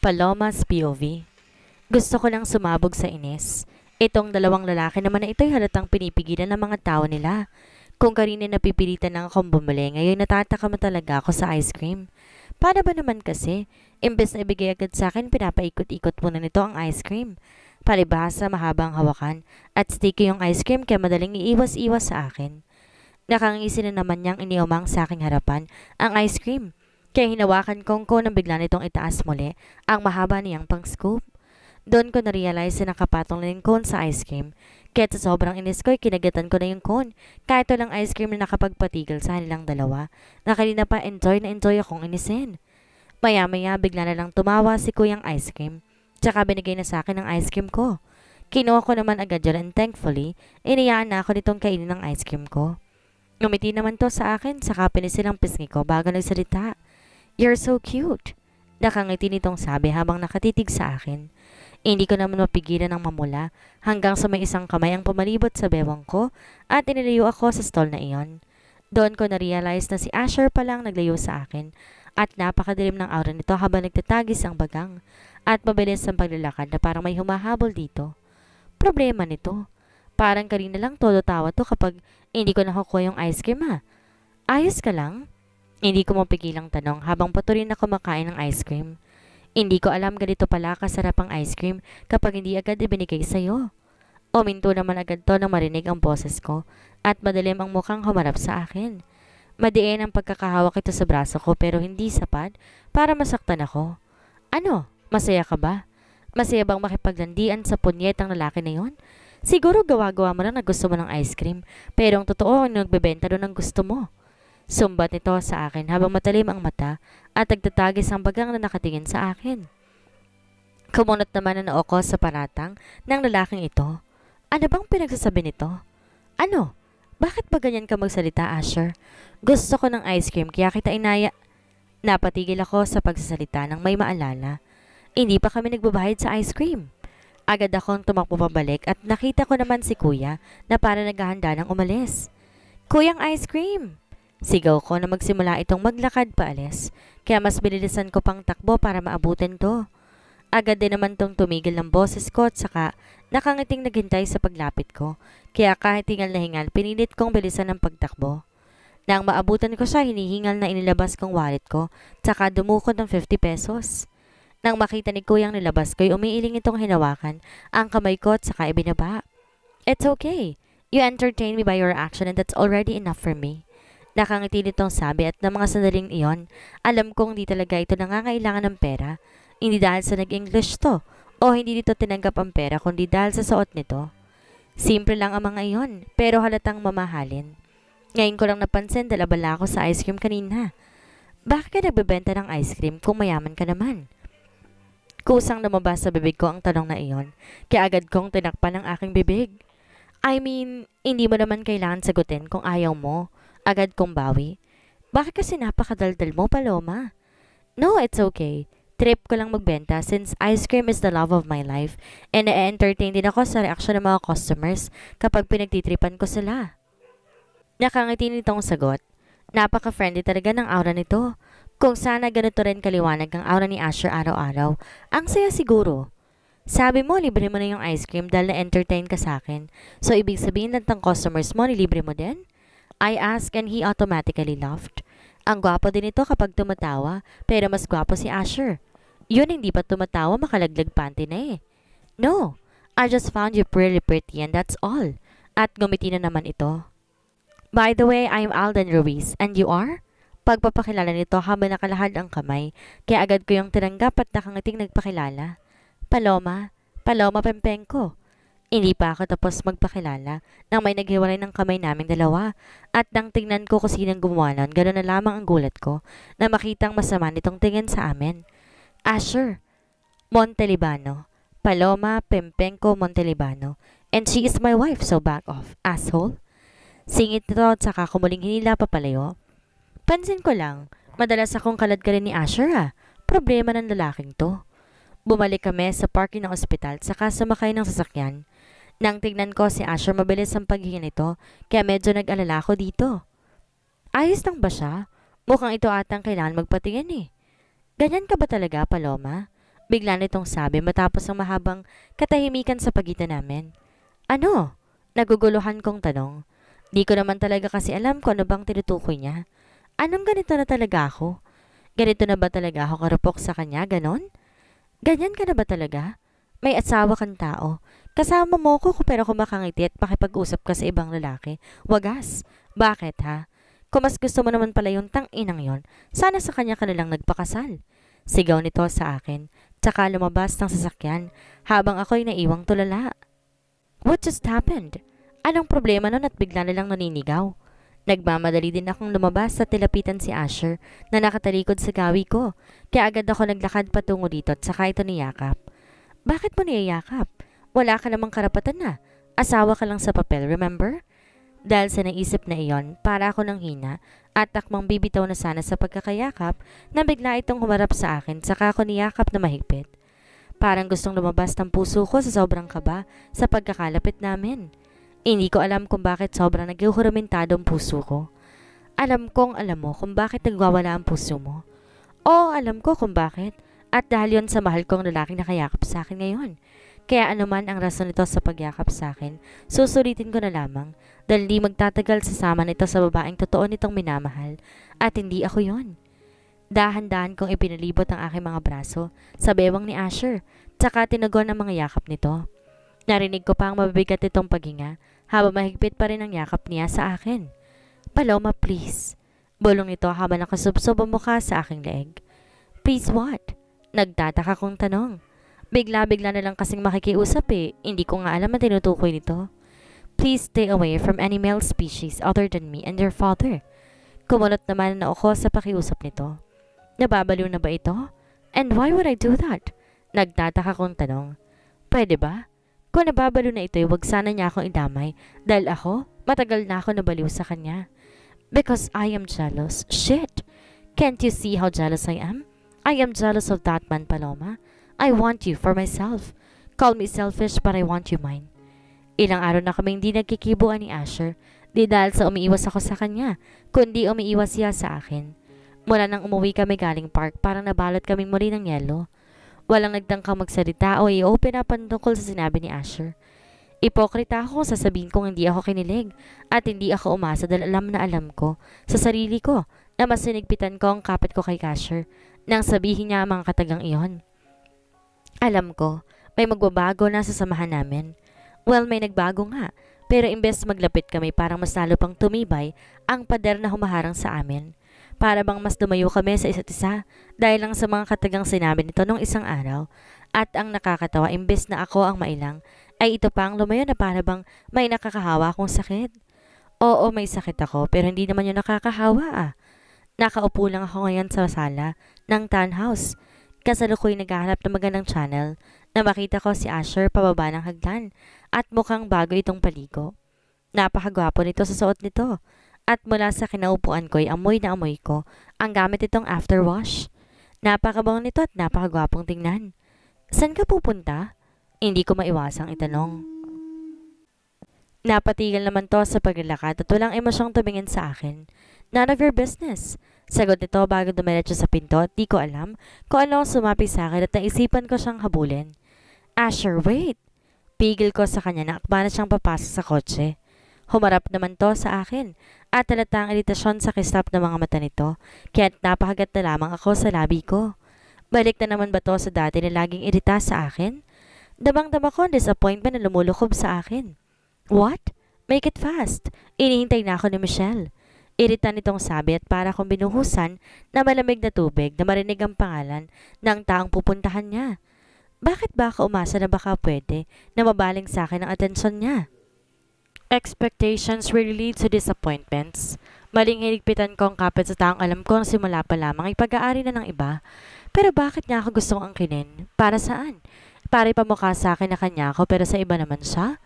Paloma's POV. Gusto ko lang sumabog sa inis. Itong dalawang lalaki naman na ito'y halatang pinipigilan ng mga tao nila. Kung kanina napipilitan lang akong bumili, ngayon natataka mo talaga ako sa ice cream. Paano ba naman kasi? Imbes na ibigay agad sa akin, pinapaikot-ikot muna nito ang ice cream. Palibhasa, mahabang hawakan at sticky yung ice cream kaya madaling iiwas-iwas sa akin. Nakangisi na naman niyang iniumang sa aking harapan ang ice cream. Kaya hinawakan ko nang bigla nitong itaas muli ang mahaba niyang pang-scoop. Doon ko na-realize na nakapatong na yung cone sa ice cream. Kaya sa sobrang inis ko, kinagatan ko na yung cone. Kahit walang ice cream na nakapagpatigil sa kanilang dalawa. Na kanina pa enjoy na enjoy akong inisin. Maya-maya bigla na lang tumawa si kuyang ice cream. Tsaka binigay na sa akin ang ice cream ko. Kinuha ko naman agad yun and thankfully, iniyaan na ako nitong kainin ng ice cream ko. Ngumiti naman to sa akin, saka pinisil ang pisngi ko bago nagsalita. "You're so cute." Nakangiti nitong sabi habang nakatitig sa akin. Hindi ko naman mapigilan ng mamula hanggang sa may isang kamay ang pumalibot sa bewang ko at inilayo ako sa stall na iyon. Doon ko na-realize na si Asher pa lang naglayo sa akin at napakadilim ng aura nito habang nagtatagis ang bagang at mabilis ang paglalakad na parang may humahabol dito. Problema nito. Parang kanina lang todo tawa to kapag hindi ko nakukuha yung ice cream ha. Ayos ka lang? Hindi ko mapigilang tanong habang patuloy na kumakain ng ice cream. Hindi ko alam ganito pala kasarap ang ice cream kapag hindi agad ibinigay sa'yo. Uminto naman agad to nang marinig ang boses ko at madilim ang mukhang humarap sa akin. Madiin ang pagkakahawak ito sa braso ko pero hindi sapat para masaktan ako. Ano? Masaya ka ba? Masaya bang makipaglandian sa punyet ang lalaki na yon? Siguro gawa-gawa mo lang na gusto mo ng ice cream pero ang totoo nagbebenta doon ng gusto mo. Sumbat nito sa akin habang matalim ang mata at nagtatagis ang bagang na nakatingin sa akin. Kumunot naman ang noo ko sa paratang ng lalaking ito. Ano bang pinagsasabi nito? Ano? Bakit ba ganyan ka magsalita, Asher? Gusto ko ng ice cream kaya kita inaya. Napatigil ako sa pagsasalita ng may maalala. Hindi pa kami nagbabayad sa ice cream. Agad akong tumakbo pabalik at nakita ko naman si kuya na para naghahanda ng umalis. Kuyang ice cream! Sigaw ko na magsimula itong maglakad paalis, kaya mas binilisan ko pang takbo para maabutin to. Agad din naman tong tumigil ng boses ko at saka nakangiting naghintay sa paglapit ko, kaya kahit hingal na hingal pinilit kong bilisan ng pagtakbo. Nang maabutan ko siya, hinihingal na inilabas kong wallet ko, saka dumukot ng 50 pesos. Nang makita ni kuyang nilabas ko'y umiiling itong hinawakan ang kamay ko at saka ibinaba. It's okay. You entertain me by your action and that's already enough for me. Nakangiti nitong sabi at ng mga sandaling iyon, alam kong di talaga ito nangangailangan ng pera. Hindi dahil sa nag-English to o hindi dito tinanggap ang pera kundi dahil sa suot nito. Simple lang ang mga iyon pero halatang mamahalin. Ngayon ko lang napansin dahil abala ako sa ice cream kanina. Bakit ka nagbebenta ng ice cream kung mayaman ka naman? Kusang lumabas sa bibig ko ang tanong na iyon kaya agad kong tinakpan ang aking bibig. I mean, hindi mo naman kailangan sagutin kung ayaw mo. Agad kong bawi. Bakit kasi napakadaldal mo, Paloma? No, it's okay. Trip ko lang magbenta since ice cream is the love of my life and na-entertain din ako sa reaksyon ng mga customers kapag pinagtitripan ko sila. Nakangiti nitong sagot. Napaka-friendly talaga ng aura nito. Kung sana ganito rin kaliwanag ang aura ni Asher araw-araw, ang saya siguro. Sabi mo, libre mo na yung ice cream dahil na-entertain ka sa akin. So, ibig sabihin lang ng customers mo, nilibre mo din? I asked and he automatically laughed. Ang gwapo din ito kapag tumatawa, pero mas gwapo si Asher. Yun hindi pa tumatawa, makalaglag panty na eh. No, I just found you pretty pretty and that's all. At ngumiti na naman ito. By the way, I'm Alden Ruiz, and you are? Pagpapakilala nito habang nakalahad ang kamay, kaya agad ko yung tinanggap at nakangiting nagpakilala. Paloma, Paloma Pempenko. Hindi pa ako tapos magpakilala nang may naghiwalay ng kamay naming dalawa at nang tingnan ko kung sinang gumawa nun, gano'n na lamang ang gulat ko na makitang masama nitong tingin sa amin. Asher Montelibano, Paloma Pempenko Montelibano, and she is my wife, so back off, asshole. Singit nito at saka kumuling hinila papalayo. Pansin ko lang, madalas akong kalad ka rin ni Asher ha. Problema ng lalaking to. Bumalik kami sa parking ng ospital saka sumakay ng sasakyan. Nang tignan ko si Asher, mabilis ang paghinga nito kaya medyo nag-alala ako dito. Ayos lang ba siya? Mukhang ito atang kailangan magpatingin eh. Ganyan ka ba talaga, Paloma? Bigla nitong sabi matapos ang mahabang katahimikan sa pagitan namin. Ano? Naguguluhan kong tanong. Di ko naman talaga kasi alam kung ano bang tinutukoy niya. Anong ganito na talaga ako? Ganito na ba talaga ako karupok sa kanya, ganon? Ganyan ka na ba talaga? May asawa kang tao. Kasama mo ko pero kumakangiti at pakipag-usap ka sa ibang lalaki. Wagas. Bakit ha? Kung mas gusto mo naman pala yung tang-inang yon, sana sa kanya ka nalang nagpakasal. Sigaw nito sa akin, tsaka lumabas ng sasakyan habang ako'y naiwang tulala. What just happened? Anong problema nun at bigla nalang naninigaw? Nagmamadali din akong lumabas at tilapitan si Asher na nakatalikod sa gawi ko. Kaya agad ako naglakad patungo dito at saka ito niyakap. Bakit mo niyayakap? Wala ka namang karapatan na. Asawa ka lang sa papel, remember? Dahil sa naisip na iyon, para ako nang hina at takmang bibitaw na sana sa pagkakayakap na bigla itong humarap sa akin saka ako niyakap na mahigpit. Parang gustong lumabas ng puso ko sa sobrang kaba sa pagkakalapit namin. Hindi ko alam kung bakit sobrang naghuhuramentado ang puso ko. Alam kong alam mo kung bakit nagwawala ang puso mo. Oo, alam ko kung bakit. At dahil yon sa mahal kong lalaking nakayakap sa akin ngayon. Kaya anuman ang rason nito sa pagyakap sa akin, susulitin ko na lamang dahil di magtatagal sasama nito sa babaeng totoo nitong minamahal at hindi ako yon. Dahan-dahan kong ipinalibot ang aking mga braso sa bewang ni Asher, tsaka tinugon ang mga yakap nito. Narinig ko pa ang mabibigat nitong paghinga habang mahigpit pa rin ang yakap niya sa akin. Paloma, please. Bulong nito habang nakasubsob ang mukha sa aking leeg. Please what? Nagtataka kong tanong. Bigla-bigla na lang kasing makikiusap Hindi ko nga alam ang tinutukoy nito. Please stay away from any male species other than me and your father. Kumunot naman na ako sa pakiusap nito. Nababaliw na ba ito? And why would I do that? Nagtataka kong tanong. Pwede ba? Kung nababaliw na ito, wag sana niya akong idamay dahil ako, matagal na ako nabaliw sa kanya. Because I am jealous. Shit! Can't you see how jealous I am? I am jealous of that man, Paloma. I want you for myself. Call me selfish but I want you mine. Ilang araw na kaming di nagkikibuan ni Asher. Di dahil sa umiiwas ako sa kanya, kundi umiiwas siya sa akin. Mula nang umuwi kami galing park, parang nabalot kaming muli ng yelo. Walang nagtangkang magsalita o i-open up ang tungkol sa sinabi ni Asher. Ipokrita ako kung sasabihin kong hindi ako kinilig at hindi ako umasa dahil alam na alam ko sa sarili ko na mas sinigpitan ko ang kapit ko kay Asher nang sabihin niya ang mga katagang iyon. Alam ko, may magbabago na sa samahan namin. Well, may nagbago nga, pero imbes maglapit kami parang mas lalo pang tumibay ang pader na humaharang sa amin. Para bang mas lumayo kami sa isa't isa dahil lang sa mga katagang sinabi nito nung isang araw. At ang nakakatawa, imbes na ako ang mailang, ay ito pa ang lumayo na para bang may nakakahawa akong sakit. Oo, may sakit ako pero hindi naman yun nakakahawa Nakaupo lang ako ngayon sa sala ng townhouse. Kasalukuy naghahanap ng magandang channel na makita ko si Asher pababa ng hagdan at mukhang bago itong paligo. Napakagwapo nito sa suot nito at mula sa kinaupuan ko'y amoy na amoy ko ang gamit itong afterwash. Napakabango nito at napakagwapong tingnan. Saan ka pupunta? Hindi ko maiwasang itanong. Napatigil naman to sa paglalakad at walang emosyong tumingin sa akin. None of your business. Sagot nito bago dumiretso sa pinto at di ko alam kung ano ang sumapi sa akin at naisipan ko siyang habulin. Asher, wait! Pigil ko sa kanya na akba na siyang papasok sa kotse. Humarap naman to sa akin at talatang iritasyon sa kislap ng mga mata nito kaya't napakagat na lamang ako sa labi ko. Balik na naman ba to sa dati na laging irita sa akin? Damang-dama ko ang disappointment na lumulukob sa akin. What? Make it fast. Inihintay na ako ni Michelle. Irita nitong sabi at para kong binuhusan na malamig na tubig na marinig ang pangalan ng taong pupuntahan niya. Bakit ba ako umasa na baka pwede na mabaling sa akin ang atensyon niya? Expectations really lead to disappointments. Maling hinigpitan ko ang kapit sa taong alam ko ang simula pa lamang ay pag-aari na ng iba. Pero bakit niya ako gustong angkinin? Para saan? Para ipamukha sa akin na kanya ako pero sa iba naman siya?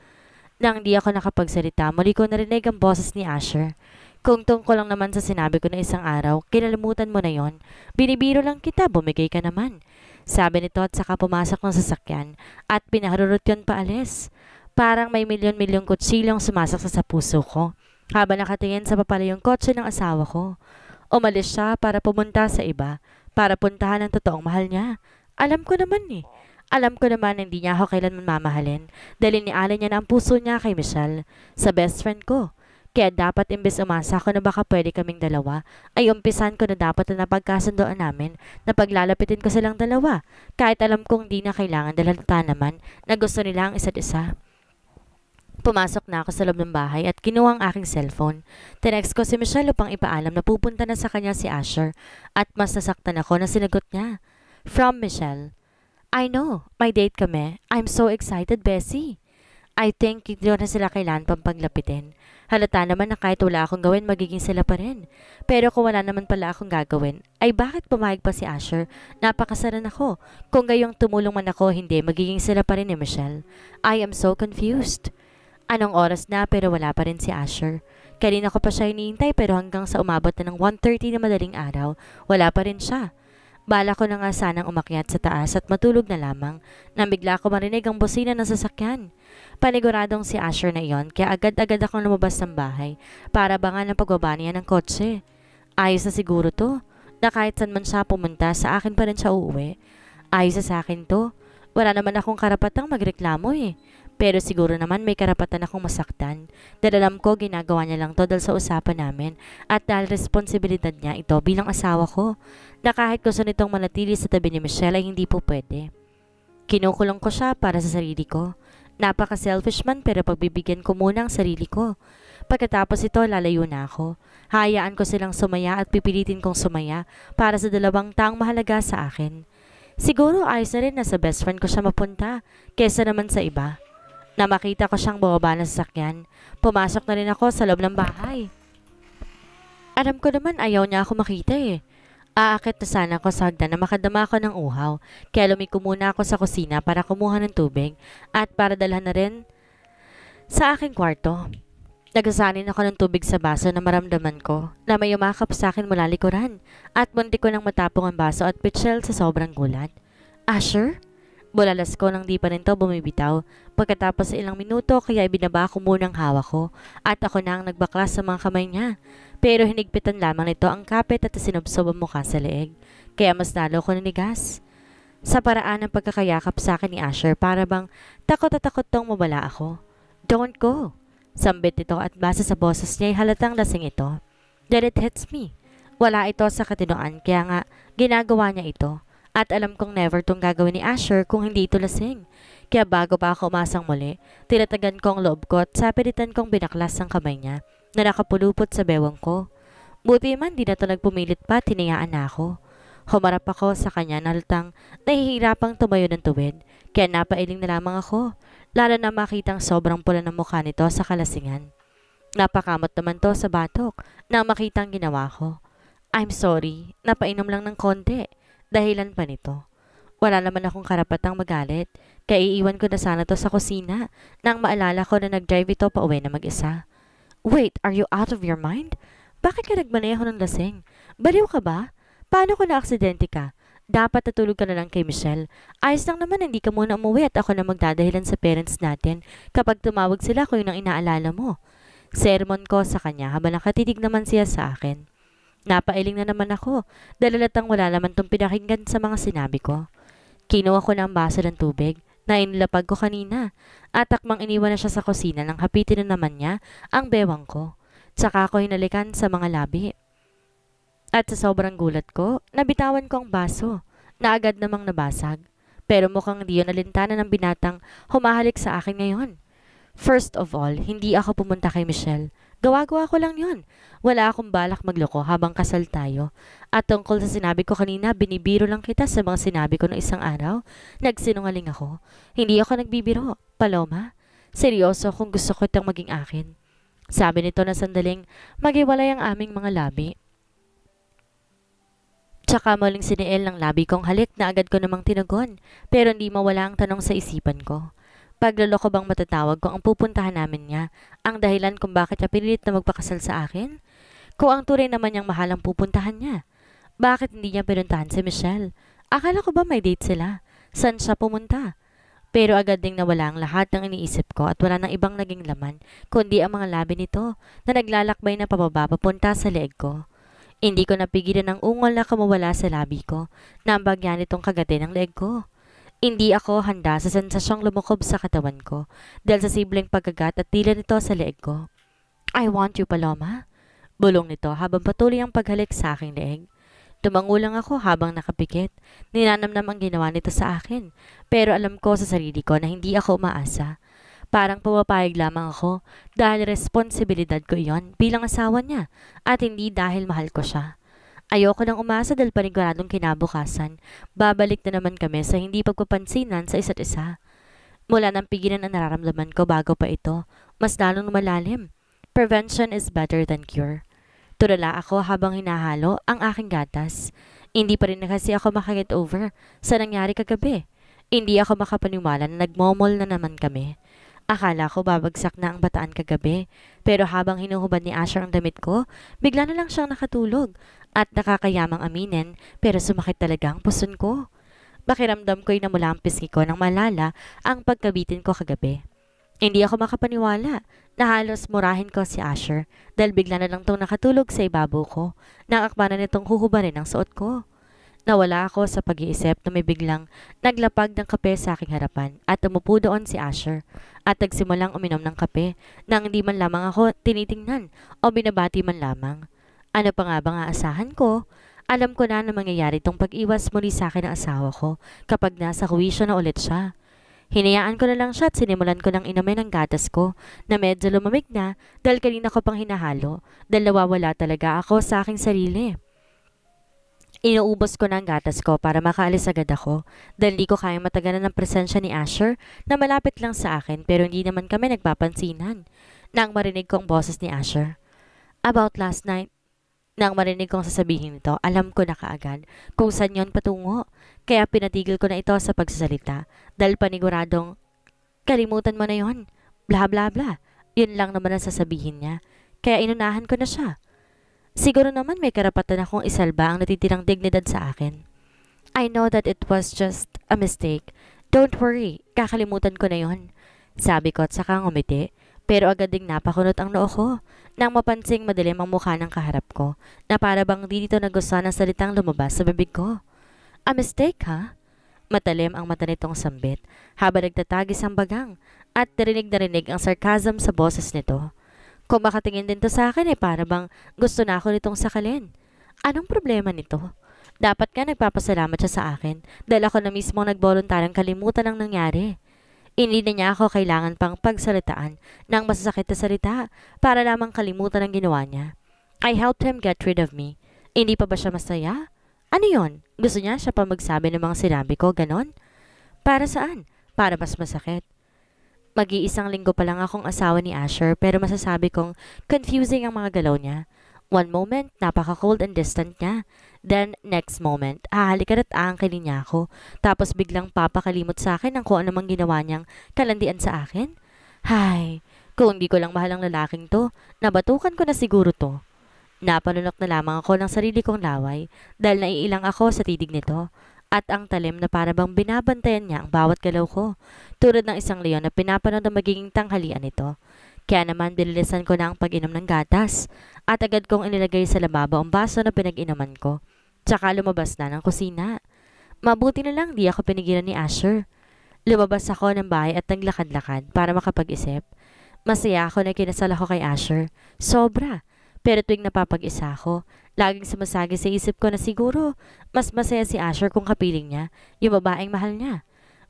Nang di ako nakapagsalita, muli ko narinig ang boses ni Asher. Kung tungkol lang naman sa sinabi ko na isang araw, kinalimutan mo na yon. Binibiro lang kita, bumigay ka naman. Sabi nito at saka pumasok ng sasakyan at pinaharurot yun paalis. Parang may milyon-milyong kutsilyong sumasaksa sa puso ko habang nakatingin sa papalayong kotse ng asawa ko. Umalis siya para pumunta sa iba, para puntahan ang totoong mahal niya. Alam ko naman eh. Alam ko naman na hindi niya ako kailanman mamahalin dahil inialay niya na ang puso niya kay Michelle, sa best friend ko. Kaya dapat imbes umasa ako na baka pwede kaming dalawa, ay umpisan ko na dapat na napagkasundoan namin na paglalapitin ko silang dalawa. Kahit alam kong di na kailangan dahil halata naman na gusto nila ang isa't isa. Pumasok na ako sa loob ng bahay at kinuha ang aking cellphone. Tinext ko si Michelle upang ipaalam na pupunta na sa kanya si Asher at mas nasaktan ako na sinagot niya. From Michelle. I know, may date kami. I'm so excited, Bessie. I think hindi na sila kailangan pang paglapitin. Halata naman na kahit wala akong gawin, magiging sila pa rin. Pero kung wala naman pala akong gagawin, ay bakit pumayag pa si Asher? Napakasaran ako. Kung gayong tumulong man ako, hindi, magiging sila pa rin ni Michelle. I am so confused. Anong oras na pero wala pa rin si Asher. Kanina ko pa siya iniintay pero hanggang sa umabot na ng 1:30 na madaling araw, wala pa rin siya. Bala ko na nga sanang umakyat sa taas at matulog na lamang nang bigla ko marinig ang busina ng sasakyan. Paniguradong si Asher na iyon kaya agad-agad akong lumabas ng bahay para abangan ang pagbaba niya ng kotse. Ayos na siguro to, na kahit saan man siya pumunta sa akin pa rin siya uuwi. Ayos na sa akin to, wala naman akong karapatang magreklamo eh. Pero siguro naman may karapatan akong masaktan dahil alam ko ginagawa niya lang to dahil sa usapan namin at dahil responsibilidad niya ito bilang asawa ko na kahit gusto nitong manatili sa tabi ni Michelle ay hindi po pwede. Kinukulong ko siya para sa sarili ko. Napaka-selfish man pero pagbibigyan ko muna ang sarili ko. Pagkatapos ito lalayo na ako. Hayaan ko silang sumaya at pipilitin kong sumaya para sa dalawang taong mahalaga sa akin. Siguro ayos na rin na sa best friend ko siya mapunta kesa naman sa iba. Na makita ko siyang bumaba ng sasakyan, pumasok na rin ako sa loob ng bahay. Alam ko naman ayaw niya ako makita eh. Aakit na sana ako sa hagdan na makadama ako ng uhaw, kaya lumiko muna ako sa kusina para kumuha ng tubig at para dalhan na rin sa aking kwarto. Nagsasanin ako ng tubig sa baso na maramdaman ko na may umakap sa akin mula likuran at muntik ko nang matapong ang baso at pitchel sa sobrang gulat. Asher? Bulalas ko nang di pa rin to bumibitaw. Pagkatapos sa ilang minuto kaya ibinaba ko muna ang hawak ko at ako na ang nagbaklas sa mga kamay niya. Pero hinigpitan lamang nito ang kapit at sinubsob ang mukha sa leeg. Kaya mas lalo ko nanigas. Sa paraan ng pagkakayakap sa akin ni Asher para bang takot at takot tong mabala ako. Don't go. Sambit ito at base sa boses niya ay halatang lasing ito. That it hits me. Wala ito sa katinoan kaya nga ginagawa niya ito. At alam kong never tong gagawin ni Asher kung hindi ito lasing. Kaya bago pa ako umasang muli, tinatagan ko ang loob ko at sapilitan kong binaklas ang kamay niya na nakapulupot sa bewang ko. Buti man di na ito nagpumilit pa, tinayaan na ako. Humarap ako sa kanya na halatang nahihirapang tumayo ng tuwid, kaya napailing na lamang ako, lalo na makitang sobrang pula ng mukha nito sa kalasingan. Napakamot naman to sa batok na makitang ginawa ko. I'm sorry, napainom lang ng konti. Dahilan pa nito. Wala naman akong karapatang magalit, kaya iiwan ko na sana to sa kusina nang maalala ko na nag-drive ito pa uwi na mag-isa. Wait, are you out of your mind? Bakit ka nagmaneho ng lasing? Baliw ka ba? Paano kung na-aksidente ka? Dapat natulog ka na lang kay Michelle. Ayos lang naman hindi ka muna umuwi at ako na magdadahilan sa parents natin kapag tumawag sila kung yun ang inaalala mo. Sermon ko sa kanya habang nakatitig naman siya sa akin. Napailing na naman ako dahil halatang wala naman tong pinakinggan sa mga sinabi ko. Kinuha ko ng baso ng tubig na inilapag ko kanina at akmang iniwan na siya sa kusina nang hapitin na naman niya ang bewang ko. Tsaka ako hinalikan sa mga labi. At sa sobrang gulat ko, nabitawan ko ang baso na agad namang nabasag. Pero mukhang di yun alintana ng binatang humahalik sa akin ngayon. First of all, hindi ako pumunta kay Michelle. Gawa-gawa ko lang yun. Wala akong balak magloko habang kasal tayo. At tungkol sa sinabi ko kanina, binibiro lang kita sa mga sinabi ko ng isang araw. Nagsinungaling ako. Hindi ako nagbibiro. Paloma, seryoso kung gusto ko itang maging akin. Sabi nito na sandaling maghiwalay ang aming mga labi. Tsaka muling siniil ng labi kong halik na agad ko namang tinugon. Pero hindi mawala ang tanong sa isipan ko. Pagloloko bang matatawag kung ang pupuntahan namin niya ang dahilan kung bakit siya pinilit na magpakasal sa akin? Kung ang tunay naman niyang mahal ang pupuntahan niya, bakit hindi niya pinuntahan si Michelle? Akala ko ba may date sila? Saan siya pumunta? Pero agad ding nawala ang lahat ng iniisip ko at wala nang ibang naging laman kundi ang mga labi nito na naglalakbay na pababa papunta sa leeg ko. Hindi ko napigilan ng ungol na kumawala sa labi ko na ang bagya nitong kagatin ng leeg ko. Hindi ako handa sa sensasyong lumukob sa katawan ko dahil sa simpleng pagkagat at tila nito sa leeg ko. I want you, Paloma. Bulong nito habang patuloy ang paghalik sa aking leeg. Tumangulang ako habang nakapikit. Ninanamnam ang ginawa nito sa akin. Pero alam ko sa sarili ko na hindi ako umaasa. Parang pumapayag lamang ako dahil responsibilidad ko iyon bilang asawa niya at hindi dahil mahal ko siya. Ayoko nang umasa dahil paniguradong kinabukasan. Babalik na naman kami sa hindi pagpapansinan sa isa't isa. Mula nang pigilan ang nararamdaman ko bago pa ito, mas lalong lumalalim. Prevention is better than cure. Tulala ako habang hinahalo ang aking gatas. Hindi pa rin na kasi ako makaget over sa nangyari kagabi. Hindi ako makapaniwala na nagmomol na naman kami. Akala ko babagsak na ang bataan kagabi, pero habang hinuhubad ni Asher ang damit ko, bigla na lang siyang nakatulog at nakakayamang aminin pero sumakit talaga ang puson ko. Pakiramdam ko'y namula ang pisngi ko nang malala ang pagkabitin ko kagabi. Hindi ako makapaniwala na halos murahin ko si Asher dahil bigla na lang itong nakatulog sa ibabaw ko nang akbanan nitong huhubarin ang suot ko. Nawala ako sa pag-iisip na may biglang naglapag ng kape sa aking harapan at umupo doon si Asher at nagsimulang uminom ng kape nang hindi man lamang ako tinitingnan o binabati man lamang. Ano pa nga bang aasahan ko? Alam ko na mangyayari itong pag-iwas muli sa akin ng asawa ko kapag nasa huwisyo na ulit siya. Hinayaan ko na lang siya at sinimulan ko ng inumin ang gatas ko na medyo lumamig na dahil kanina ko pang hinahalo dahil nawawala talaga ako sa aking sarili. Inuubos ko na ang gatas ko para makaalis agad ako dahil di ko kayang matagalan ng presensya ni Asher na malapit lang sa akin pero hindi naman kami nagpapansinan. Nang marinig ko ang boses ni Asher. About last night, nang marinig kong sasabihin nito, alam ko na kaagad kung saan yon patungo. Kaya pinatigil ko na ito sa pagsasalita dahil paniguradong, kalimutan mo na yon, bla bla bla. Yun lang naman ang sasabihin niya. Kaya inunahan ko na siya. Siguro naman may karapatan akong isalba ang natitirang dignidad sa akin. I know that it was just a mistake. Don't worry, kakalimutan ko na yon. Sabi ko at saka ngumiti. Pero agad ding napakunot ang noo ko nang mapansing madilim ang mukha ng kaharap ko na para bang di dito nagustuhan ang salitang lumabas sa bibig ko. A mistake, ha? Matalim ang mata nitong sambit habang nagtatagis ang bagang at narinig ang sarcasm sa boses nito. Kung makatingin din to sa akin para bang gusto na ako nitong sakalin. Anong problema nito? Dapat nga nagpapasalamat siya sa akin dahil ako na mismo nagboluntaryong kalimutan ang nangyari. Hindi na niya ako kailangan pang pagsalitaan ng masasakit na salita para lamang kalimutan ang ginawa niya. I helped him get rid of me. Hindi pa ba siya masaya? Ano yon? Gusto niya siya pa magsabi ng mga sinabi ko, ganon? Para saan? Para mas masakit. Mag-iisang linggo pa lang akong asawa ni Asher pero masasabi kong confusing ang mga galaw niya. One moment, napaka-cold and distant niya. Then, next moment, hahalikan at aangkilin niya ako. Tapos biglang papakalimot sa akin ng kung anumang ginawa niyang kalandian sa akin. Hay, kung hindi ko lang mahal ang lalaking to, nabatukan ko na siguro to. Napanunok na lamang ako ng sarili kong laway dahil naiilang ako sa titig nito. At ang talim na para bang binabantayan niya ang bawat galaw ko. Tulad ng isang leon na pinapanood na magiging tanghalian nito. Kaya naman binilisan ko na ang pag-inom ng gatas at agad kong inilagay sa lababo ang baso na pinag-inuman ko. Tsaka lumabas na ng kusina. Mabuti na lang di ako pinigilan ni Asher. Lumabas ako ng bahay at naglakad-lakad para makapag-isip. Masaya ako na kinasal ako kay Asher. Sobra. Pero tuwing napapag-isa ako, laging sumasagi sa isip ko na siguro mas masaya si Asher kung kapiling niya, yung babaeng mahal niya.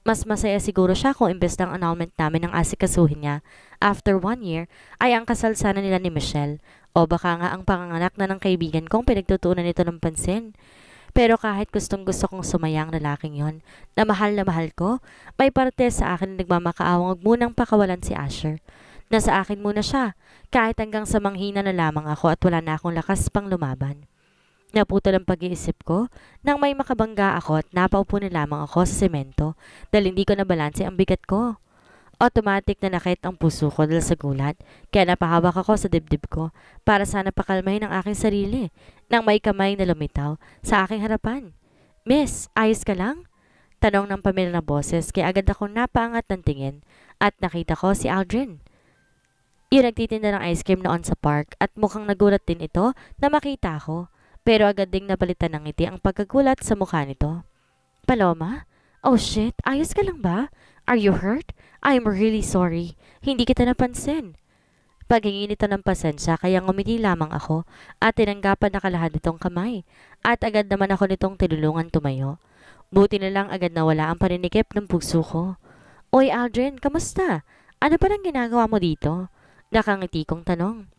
Mas masaya siguro siya kung imbes ng annulment namin ang asikasuhin niya after 1 year ay ang kasal sana nila ni Michelle o baka nga ang panganganak na ng kaibigan kong pinagtutuunan nito ng pansin. Pero kahit gustong gusto kong sumaya ang lalaking yon na mahal ko, may parte sa akin na nagmamakaawang huwag munang pakawalan si Asher. Nasa akin muna siya kahit hanggang sa manghina na lamang ako at wala na akong lakas pang lumaban. Naputol ang pag-iisip ko nang may makabangga ako at napaupo na lamang ako sa semento dahil hindi ko nabalanse ang bigat ko. Automatic na nakit ang puso ko dahil sa gulat kaya napahawak ako sa dibdib ko para sana pakalmahin ang aking sarili nang may kamay na lumitaw sa aking harapan. Miss, ayos ka lang? Tanong ng pamilya na boses kaya agad akong napaangat ng tingin at nakita ko si Aldrin. Yung nagtitinda ng ice cream noon sa park at mukhang nagulat din ito na makita ako. Pero agad ding napalitan ng ngiti ang pagkagulat sa mukha nito. Paloma? Oh shit, ayos ka lang ba? Are you hurt? I'm really sorry. Hindi kita napansin. Paghingi nito ng pasensya kaya ngumiti lamang ako at tinanggapan na kalahad nitong kamay. At agad naman ako nitong tinulungan tumayo. Buti na lang agad nawala ang paninikip ng puso ko. Oy Aldrin, kamusta? Ano pa lang ginagawa mo dito? Nakangiti kong tanong.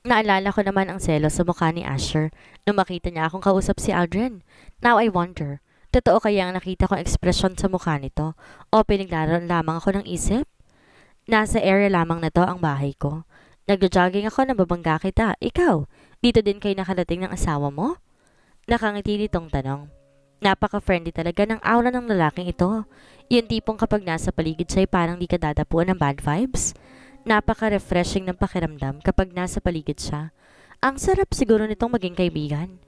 Naalala ko naman ang selos sa mukha ni Asher nung makita niya akong kausap si Aldrin. Now I wonder, totoo kaya ang nakita kong ekspresyon sa mukha nito o pinaglaruan lamang ako ng isip? Nasa area lamang na to ang bahay ko. Nagjo-jogging ako nang babangga kita. Ikaw, dito din kayo nakarating ng asawa mo? Nakangiti nitong tanong. Napaka-friendly talaga ng aura ng lalaking ito. Yung tipong kapag nasa paligid siya ay parang di ka dadapuan ng bad vibes. Napaka-refreshing ng pakiramdam kapag nasa paligid siya. Ang sarap siguro nitong maging kaibigan.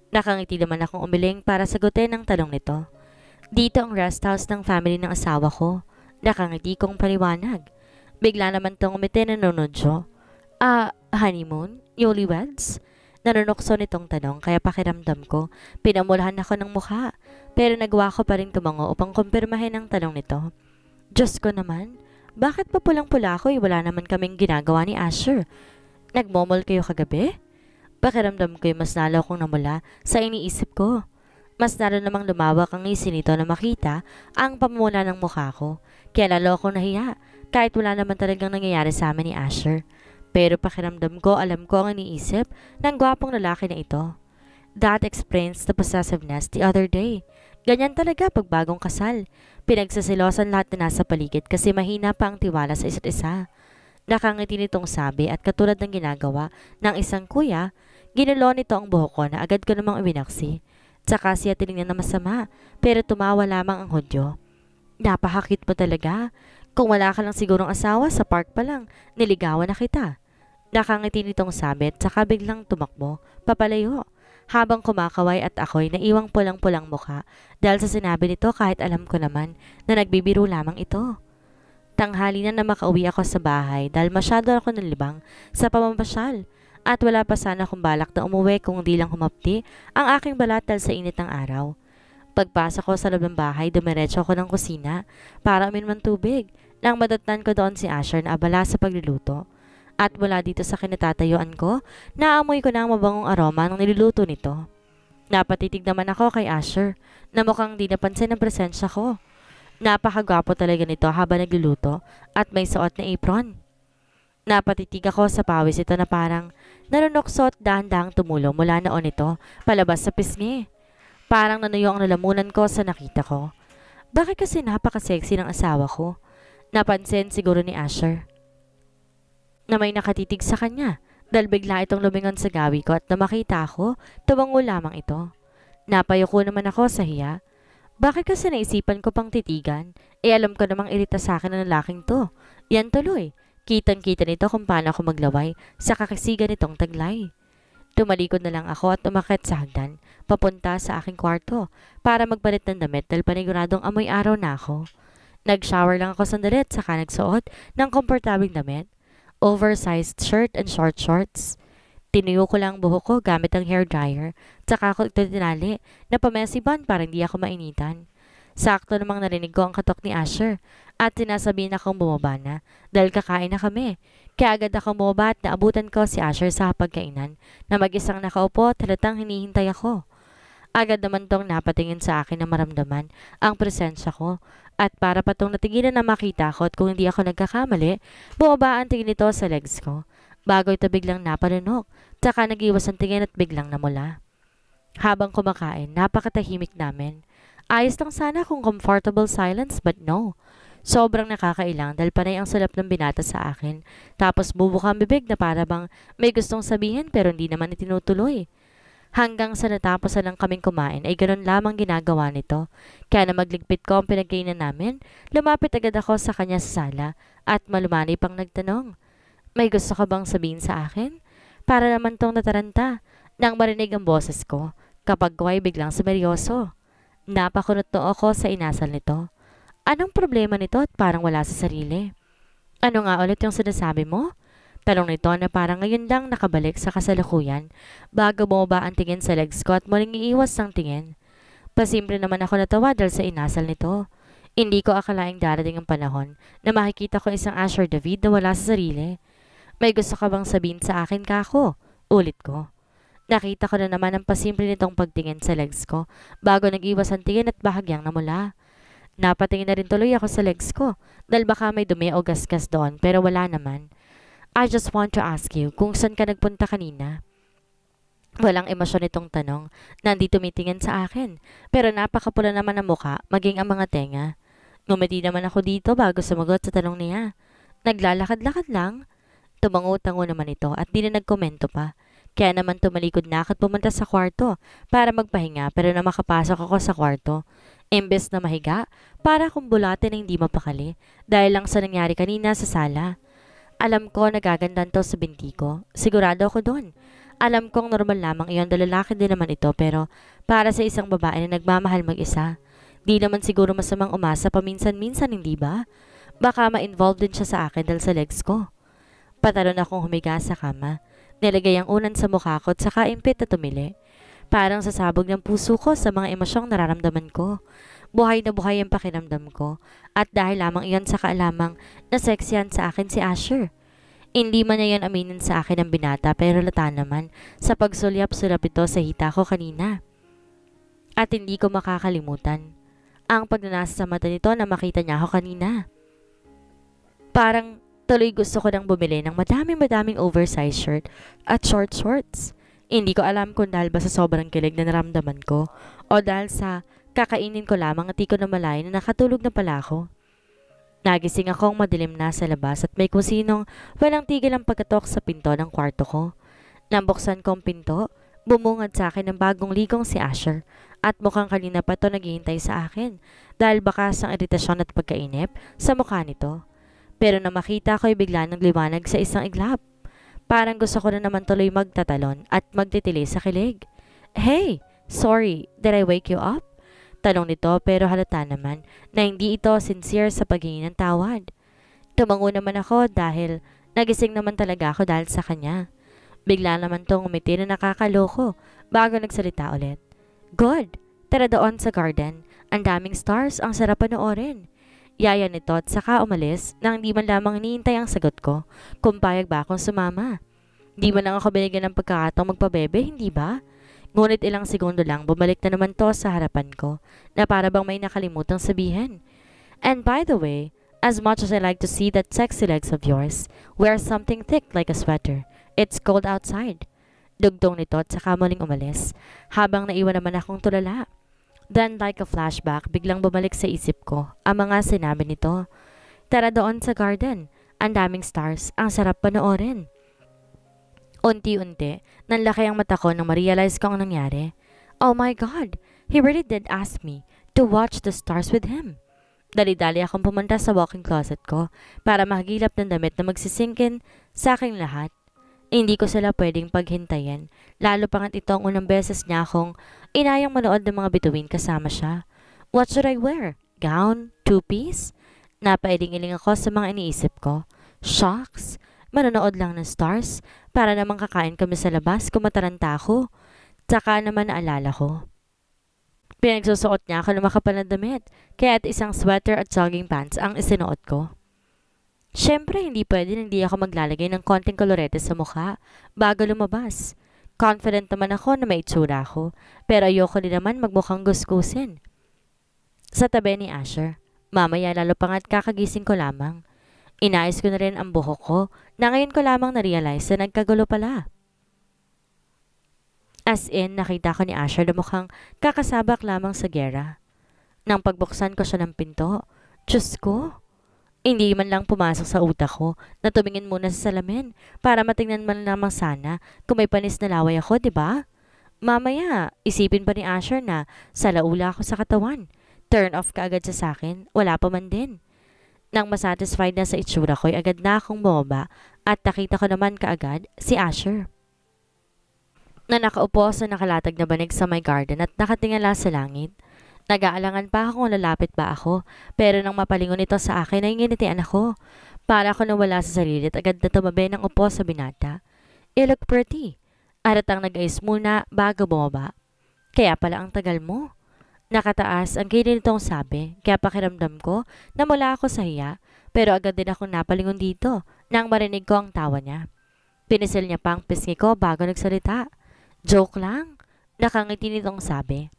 Nakangiti naman akong umiling para sagutin ang tanong nito. Dito ang rest house ng family ng asawa ko. Nakangiti kong paliwanag. Bigla naman tong umiti na nunodyo. Honeymoon? Newlyweds? Nanunokso nitong tanong kaya pakiramdam ko, pinamulahan ako ng mukha. Pero nagawa ko pa rin tumango upang kumpirmahin ang tanong nito. Diyos ko naman, bakit pa pulang-pula ako wala naman kaming ginagawa ni Asher? Nagmomol kayo kagabi? Pakiramdam ko mas nalo akong namula sa iniisip ko. Mas lalo namang lumawak ang ngisi nito na makita ang pamumula ng mukha ko. Kaya lalo akong nahiya kahit wala naman talagang nangyayari sa amin ni Asher. Pero pakiramdam ko alam ko ang iniisip ng gwapong lalaki na ito. That explains the possessiveness the other day. Ganyan talaga pag bagong kasal. Pinagsasilosan lahat na nasa paligid kasi mahina pa ang tiwala sa isa't isa. Nakangiti nitong sabi at katulad ng ginagawa ng isang kuya, ginulo nito ang buhok ko na agad ko namang ibinaksi. Tsaka siya tinignan na masama pero tumawa lamang ang Hudyo. Napakakit mo talaga. Kung wala ka lang sigurong asawa sa park pa lang, niligawan na kita. Nakangiti nitong sabit tsaka biglang tumakbo, papalayo. Habang kumakaway at ako'y naiwang pulang-pulang mukha dahil sa sinabi nito kahit alam ko naman na nagbibiro lamang ito. Tanghali na makauwi ako sa bahay dahil masyado ako nalibang sa pamamasyal at wala pa sana akong balak na umuwi kung di lang humapdi ang aking balat dahil sa init ng araw. Pagpasok ko sa loob ng bahay, dumiretso ako ng kusina para uminom ng tubig nang madatnan ko doon si Asher na abala sa pagluluto. At mula dito sa kinatatayuan ko, naamoy ko na ang mabangong aroma ng niluluto nito. Napatitig naman ako kay Asher na mukhang di napansin ang presensya ko. Napakagwapo talaga nito habang nagluluto at may suot na apron. Napatitig ako sa pawis ito na parang nanunokso at dahan-dahang tumulo mula noon ito palabas sa pisngi. Parang nanuyo ang lalamunan ko sa nakita ko. Bakit kasi napaka-sexy ng asawa ko? Napansin siguro ni Asher na may nakatitig sa kanya dahil bigla itong lumingon sa gawi ko at na makita ako, tumango lamang ito. Napayuko naman ako sa hiya. Bakit kasi naisipan ko pang titigan? Alam ko namang irita sa akin ng lalaking to. Yan tuloy. Kitang-kita nito kung paano ako maglaway sa kakisigan nitong taglay. Tumalikod na lang ako at umakyat sa hagdan, papunta sa aking kwarto para magpalit ng damit dahil paniguradong amoy araw na ako. Nag-shower lang ako sandali at saka nagsuot ng komportabling damit. Oversized shirt and short shorts. Tinuyo ko lang ang buhok ko gamit ang hair dryer, tsaka ako ito tinali na pamesi bun para hindi ako mainitan. Sakto namang narinig ko ang katok ni Asher at sinasabihin akong bumaba na dahil kakain na kami. Kaya agad akong bumaba at naabutan ko si Asher sa pagkainan na mag-isang nakaupo at halatang hinihintay ako. Agad naman tong napatingin sa akin na maramdaman ang presensya ko at para pa tong natigilan na makita ko at kung hindi ako nagkakamali, bumaba ang tingin nito sa legs ko. Bago ito biglang napanunok, tsaka nag-iwas ang tingin at biglang namula. Habang kumakain, napakatahimik namin. Ayos lang sana kung comfortable silence but no. Sobrang nakakailang dahil panay ang sulap ng binata sa akin. Tapos bubuka ang bibig na para bang may gustong sabihin pero hindi naman itinutuloy. Hanggang sa natapos na lang kaming kumain ay ganoon lamang ginagawa nito. Kaya na magligpit ko ang pinagkainan namin, lumapit agad ako sa kanya sa sala at malumanay pang nagtanong. May gusto ka bang sabihin sa akin? Para naman tong nataranta nang marinig ang boses ko kapag ko ay biglang sumeryoso. Napakunot to ako sa inasal nito. Anong problema nito at parang wala sa sarili? Ano nga ulit yung sinasabi mo? Tanong nito na parang ngayon lang nakabalik sa kasalukuyan bago bumaba ang tingin sa legs ko at muling iiwas ng tingin. Pasimple naman ako natawa dahil sa inasal nito. Hindi ko akalaing darating ang panahon na makikita ko isang Asher David na wala sa sarili. May gusto ka bang sabihin sa akin, kako? Ulit ko. Nakita ko na naman ang pasimple nitong pagtingin sa legs ko bago nag-iwas ang tingin at bahagyang namula. Napatingin na rin tuloy ako sa legs ko dahil baka may dumi o gasgas doon pero wala naman. I just want to ask you kung saan ka nagpunta kanina. Walang emosyon itong tanong. Nandito tumitingin sa akin. Pero napakapula naman ang muka, maging ang mga tenga. Ngumiti naman ako dito bago sumagot sa tanong niya. Naglalakad-lakad lang. Tumango-tango naman ito at di na nagkomento pa. Kaya naman tumalikod na at pumunta sa kwarto para magpahinga pero na makapasok ako sa kwarto. Imbes na mahiga, para akong bulate na hindi mapakali dahil lang sa nangyari kanina sa sala. Alam ko nagagandan to sa binti ko. Sigurado ako doon. Alam kong normal lamang iyon dahil lalaki din naman ito pero para sa isang babae na nagmamahal mag-isa, di naman siguro masamang umasa paminsan-minsan, hindi ba? Baka ma-involve din siya sa akin dahil sa legs ko. Patalon akong humiga sa kama. Nilagay ang unan sa mukha ko at saka impit na tumili. Parang sasabog ng puso ko sa mga emosyong nararamdaman ko. Buhay na buhay ang pakiramdam ko at dahil lamang iyon sa kaalamang na seksyan sa akin si Asher. Hindi man niya yan aminin sa akin ang binata pero lata naman sa pagsulyap-sulyap ito sa hita ko kanina. At hindi ko makakalimutan ang pagnanasa sa mata nito na makita niya ako kanina. Parang tuloy gusto ko nang bumili ng madaming oversized shirt at short shorts. Hindi ko alam kung dahil ba sa sobrang kilig na naramdaman ko o dahil sa kakainin ko lamang at di ko namalayan na nakatulog na pala ako. Nagising akong madilim na sa labas at may kung sinong walang tigil ang pagkatok sa pinto ng kwarto ko. Nabuksan ko ang pinto, bumungad sa akin ng bagong ligong si Asher at mukhang kanina pa to naghihintay sa akin dahil bakas ang iritasyon at pagkainip sa mukha nito. Pero na makita ko'y bigla ng liwanag sa isang iglap. Parang gusto ko na naman tuloy magtatalon at magtitili sa kilig. Hey, sorry, did I wake you up? Tanong nito pero halata naman na hindi ito sincere sa paghingi ng tawad. Tumango naman ako dahil nagising naman talaga ako dahil sa kanya. Bigla naman tong umiti na nakakaloko bago nagsalita ulit. Good! Tara doon sa garden. Ang daming stars, ang sarap panoorin. Yaya nito at saka umalis nang di man lamang iniintay ang sagot ko kung payag ba akong sumama. Di man lang ako binigyan ng pagkakataong magpabebe, hindi ba? Ngunit ilang segundo lang bumalik na naman to sa harapan ko na para bang may nakalimutang sabihin. And by the way, as much as I like to see that sexy legs of yours, wear something thick like a sweater. It's cold outside. Dugtong nito at saka muling umalis habang naiwan naman akong tulala. Then like a flashback, biglang bumalik sa isip ko ang mga sinabi nito. Tara doon sa garden. Ang daming stars. Ang sarap panoorin. Unti-unti, nanlaki ang mata ko nang ma-realize ko ang nangyari. Oh my God! He really did ask me to watch the stars with him. Dali-dali akong pumunta sa walk-in closet ko para makagilap ng damit na magsisingkin sa aking lahat. Hindi ko sila pwedeng paghintayin, lalo pa nga't ito ang unang beses niya akong inayang manood ng mga bituin kasama siya. What should I wear? Gown? Two-piece? Napailing-iling ako sa mga iniisip ko. Shocks! Manonood lang ng stars para namang kakain kami sa labas kung mataranta ako. Tsaka naman naalala ko. Pinagsusuot niya ako ng makapal na damit kaya at isang sweater at jogging pants ang isinuot ko. Siyempre hindi pwede hindi ako maglalagay ng konting kolorete sa mukha bago lumabas. Confident naman ako na may itsura ako pero ayoko din naman magmukhang gusgusin. Sa tabi ni Asher, mamaya lalo pa nga't kakagising ko lamang. Inayos ko na rin ang buhok ko na ngayon ko lamang na-realize na nagkagulo pala. As in, nakita ko ni Asher na mukhang kakasabak lamang sa gera. Nang pagbuksan ko siya ng pinto, Diyos ko! Hindi man lang pumasok sa utak ko na tumingin muna sa salamin para matingnan man lamang sana kung may panis na laway ako, di ba? Mamaya, isipin pa ni Asher na salaula ako sa katawan. Turn off ka agad sa akin, wala pa man din. Nang masatisfied na sa itsura ko'y agad na akong bumaba at nakita ko naman kaagad si Asher. Na nakaupo sa nakalatag na banig sa may garden at nakatingala sa langit. Nag-aalangan pa ako kung lalapit ba ako pero nang mapalingon ito sa akin ay nginitian ako. Para ako nawala sa sarili at agad na tumabi ng upo sa binata. You look pretty. Aratang nag-ayos muna bago bumaba. Kaya pala ang tagal mo. Nakataas ang kilid nitong sabi, kaya pakiramdam ko na mula ako sa hiya, pero agad din akong napalingon dito nang marinig ko ang tawa niya. Pinisil niya pa ang pisngi ko bago nagsalita. Joke lang. Nakangiti nitong sabi.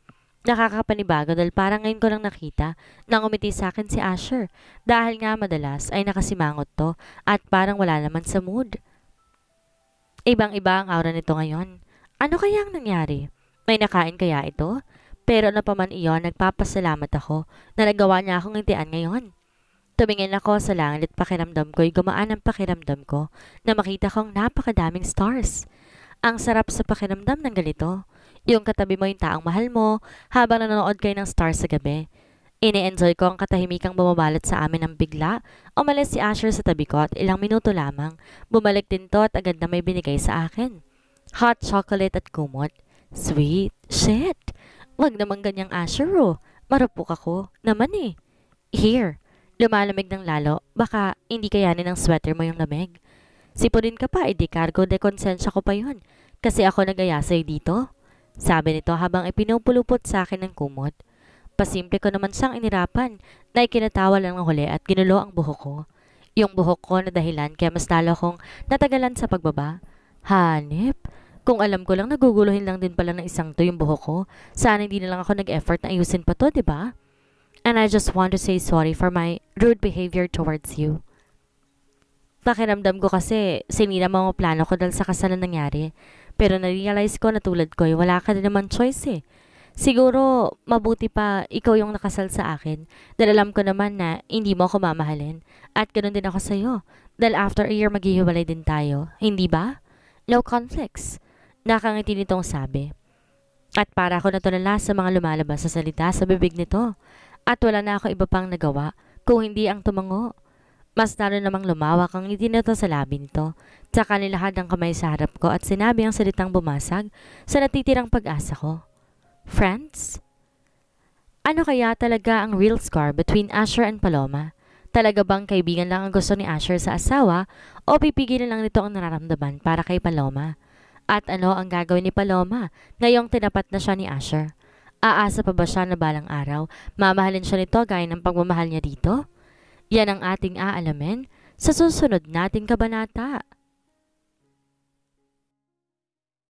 Nakakapanibago dahil parang ngayon ko lang nakita nang umiti sa akin si Asher dahil nga madalas ay nakasimangot to at parang wala naman sa mood. Ibang-iba ang aura nito ngayon. Ano kaya ang nangyari? May nakain kaya ito? Pero ano pa man iyon, nagpapasalamat ako na nagawa niya akong ngitian ngayon. Tumingin ako sa langit at pakiramdam ko'y gumaan ang pakiramdam ko na makita kong napakadaming stars. Ang sarap sa pakiramdam ng ganito. Yung katabi mo yung taong mahal mo habang nanonood kayo ng stars sa gabi. Ini-enjoy ko ang katahimikang bumabalot sa amin ng bigla. Umalis si Asher sa tabi ko at ilang minuto lamang. Bumalik din to at agad na may binigay sa akin. Hot chocolate at kumot. Sweet. Shit. Wag naman ganyang Asher oh. Marupok ako. Naman eh. Here. Lumalamig ng lalo. Baka hindi kayanin ng sweater mo yung lamig. Sipunin ka pa, edi cargo de konsensya ko pa yun. Kasi ako nag-aya sa'yo dito. Sabi nito habang ipinupulupot sa akin ng kumot. Pasimple ko naman siyang inirapan na ikinatawa lang ng huli at ginulo ang buhok ko. Yung buhok ko na dahilan kaya mas lalo kong natagalan sa pagbaba. Hanip. Kung alam ko lang, naguguluhin lang din pala ng isang to yung buhok ko. Sana hindi na lang ako nag-effort na ayusin pa to, di ba? And I just want to say sorry for my rude behavior towards you. Pakiramdam ko kasi sinira mo ang plano ko dahil sa kasal na nangyari. Pero na-realize ko na tulad ko, wala ka din naman choice eh. Siguro, mabuti pa ikaw yung nakasal sa akin dahil alam ko naman na hindi mo ako mamahalin. At ganoon din ako sa'yo dahil after a year maghihiwalay din tayo. Hindi ba? No conflicts. Nakangiti nitong sabi. At para ako natulala sa mga lumalabas sa salita sa bibig nito. At wala na ako iba pang nagawa kung hindi ang tumango. Mas lalo namang lumawak ang ngiti nito sa labi nito. Tsaka nilahad ang kamay sa harap ko at sinabi ang salitang bumasag sa natitirang pag-asa ko. Friends? Ano kaya talaga ang real scar between Asher and Paloma? Talaga bang kaibigan lang ang gusto ni Asher sa asawa o pipigilan lang nito ang nararamdaman para kay Paloma? At ano ang gagawin ni Paloma ngayong tinapat na siya ni Asher? Aasa pa ba siya na balang araw mamahalin siya nito gaya ng pagmamahal niya dito? Yan ang ating aalamin sa susunod nating kabanata.